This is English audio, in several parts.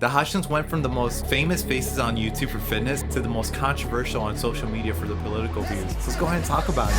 The Hodgetwins went from the most famous faces on YouTube for fitness to the most controversial on social media for the political views. So let's go ahead and talk about it.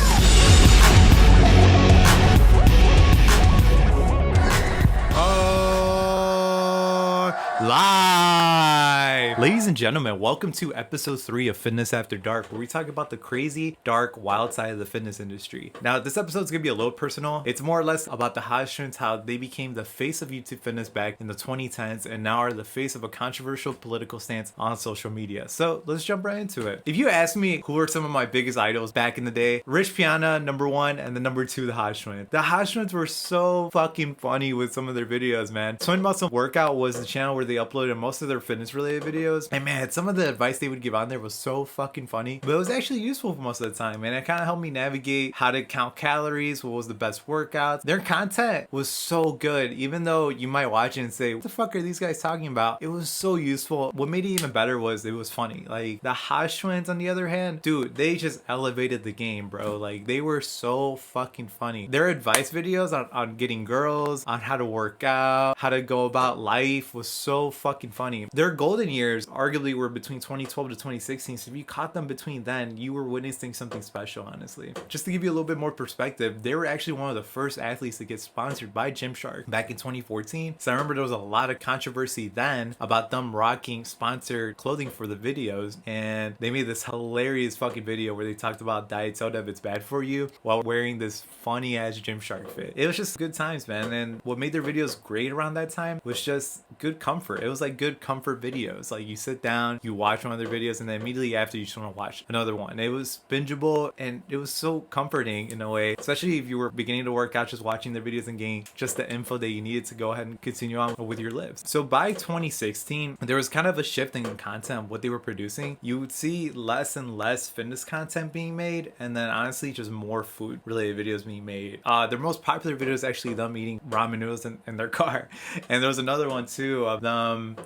Live! Ladies and gentlemen, welcome to episode 3 of Fitness After Dark, where we talk about the crazy, dark, wild side of the fitness industry. Now, this episode's gonna be a little personal. It's more or less about the Hodgetwins, how they became the face of YouTube fitness back in the 2010s and now are the face of a controversial political stance on social media. So let's jump right into it. If you ask me who are some of my biggest idols back in the day, Rich Piana, number 1, and then number 2, the Hodgetwins. The Hodgetwins were so fucking funny with some of their videos, man. Twin Muscle Workout was the channel where they uploaded most of their fitness related videos, and man, some of the advice they would give on there was so fucking funny, but it was actually useful for most of the time, and it kind of helped me navigate how to count calories, what was the best workouts. Their content was so good, even though you might watch it and say, what the fuck are these guys talking about? It was so useful. What made it even better was it was funny. Like the Hodgetwins, on the other hand, dude, they just elevated the game, bro. Like they were so fucking funny. Their advice videos on getting girls, on how to work out, how to go about life was so fucking funny. Their golden years arguably were between 2012 to 2016, so if you caught them between then, you were witnessing something special, honestly. Just to give you a little bit more perspective, they were actually one of the first athletes to get sponsored by Gymshark back in 2014. So I remember there was a lot of controversy then about them rocking sponsored clothing for the videos, and they made this hilarious fucking video where they talked about diet soda if it's bad for you while wearing this funny ass Gymshark fit. It was just good times, man, and what made their videos great around that time was just good comfort. It was like good comfort videos. Like you sit down, you watch one of their videos, and then immediately after you just want to watch another one. It was bingeable and it was so comforting in a way, especially if you were beginning to work out, just watching their videos and getting just the info that you needed to go ahead and continue on with your lifts. So by 2016, there was kind of a shift in content, what they were producing. You would see less and less fitness content being made, and then honestly just more food related videos being made. Their most popular video is actually them eating ramen noodles in their car, and there was another one too of them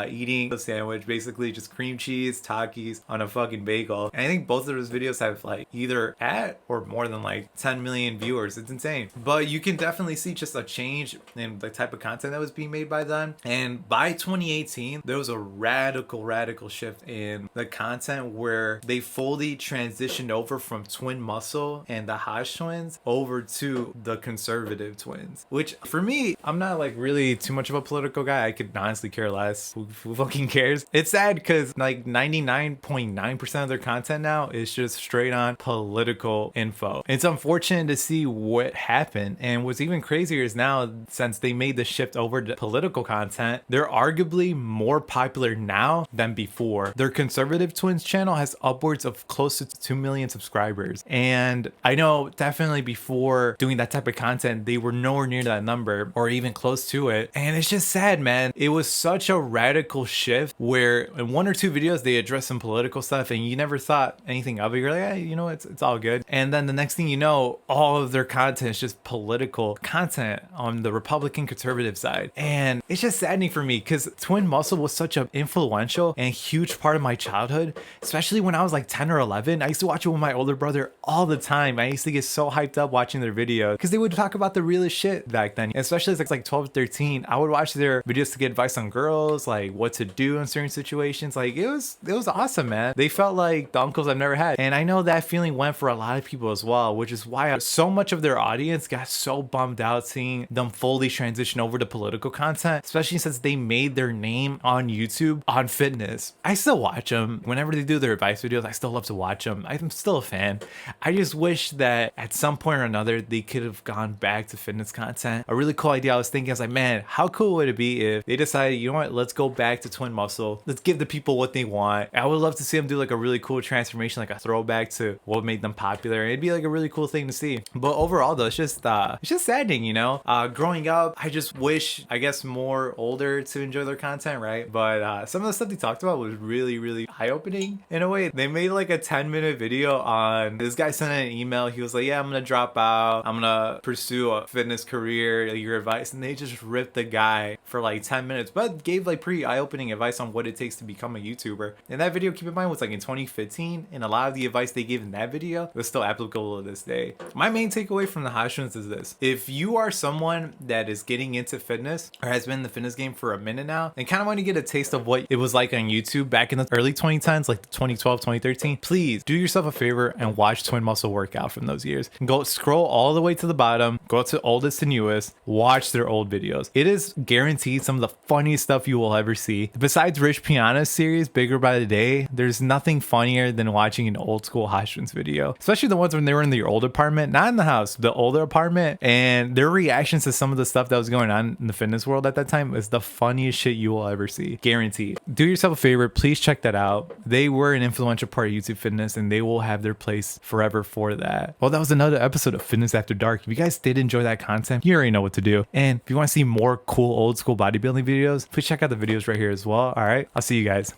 eating a sandwich, basically just cream cheese Takis on a fucking bagel. And I think both of those videos have like either at or more than like 10 million viewers. It's insane, but you can definitely see just a change in the type of content that was being made by them. And by 2018, there was a radical shift in the content where they fully transitioned over from Twin Muscle and the Hodgetwins over to the conservative twins, which for me, I'm not like really too much of a political guy. I could honestly care less. Who fucking cares? It's sad because like 99.9% of their content now is just straight on political info. It's unfortunate to see what happened, and what's even crazier is now, since they made the shift over to political content, they're arguably more popular now than before. Their conservative twins channel has upwards of close to 2 million subscribers, and I know definitely before doing that type of content they were nowhere near that number or even close to it. And it's just sad, man. It was such a radical shift where in 1 or 2 videos they address some political stuff and you never thought anything of it. You're like, hey, you know, it's all good. And then the next thing you know, all of their content is just political content on the Republican conservative side. And it's just saddening for me because Twin Muscle was such an influential and huge part of my childhood, especially when I was like 10 or 11. I used to watch it with my older brother all the time. I used to get so hyped up watching their videos because they would talk about the realest shit back then. Especially as like 12, 13, I would watch their videos to get advice on girls, like what to do in certain situations. Like it was awesome, man. They felt like the uncles I've never had. And I know that feeling went for a lot of people as well, which is why so much of their audience got so bummed out seeing them fully transition over to political content, especially since they made their name on YouTube on fitness. I still watch them. Whenever they do their advice videos, I still love to watch them. I'm still a fan. I just wish that at some point or another, they could have gone back to fitness content. A really cool idea I was thinking, I was like, man, how cool would it be if they decided, you know what, let's go back to Twin Muscle. Let's give the people what they want. I would love to see them do like a really cool transformation, like a throwback to what made them popular. It'd be like a really cool thing to see. But overall though, it's just saddening, you know? Growing up, I just wish, I guess, more older to enjoy their content, right? But some of the stuff they talked about was really eye-opening in a way. They made like a 10-minute video on this guy sent an email. He was like, yeah, I'm gonna drop out. I'm gonna pursue a fitness career, your advice. And they just ripped the guy for like 10 minutes but gave like pretty eye-opening advice on what it takes to become a YouTuber. And that video, keep in mind, was like in 2015, and a lot of the advice they gave in that video was still applicable to this day. My main takeaway from the Hodgetwins is this: if you are someone that is getting into fitness or has been in the fitness game for a minute now and kind of want to get a taste of what it was like on YouTube back in the early 2010s, like 2012, 2013, please do yourself a favor and watch Twin Muscle workout from those years. Go scroll all the way to the bottom, go to oldest to newest, watch their old videos. It is guaranteed some of the funniest stuff you will ever see. Besides Rich Piana's series, Bigger by the Day, there's nothing funnier than watching an old school Hodgetwins video, especially the ones when they were in the old apartment, not in the house, the older apartment, and their reactions to some of the stuff that was going on in the fitness world at that time is the funniest shit you will ever see. Guaranteed. Do yourself a favor, please check that out. They were an influential part of YouTube fitness and they will have their place forever for that. Well, that was another episode of Fitness After Dark. If you guys did enjoy that content, you already know what to do. And if you want to see more cool old school bodybuilding videos, please check out the videos right here as well. All right, I'll see you guys.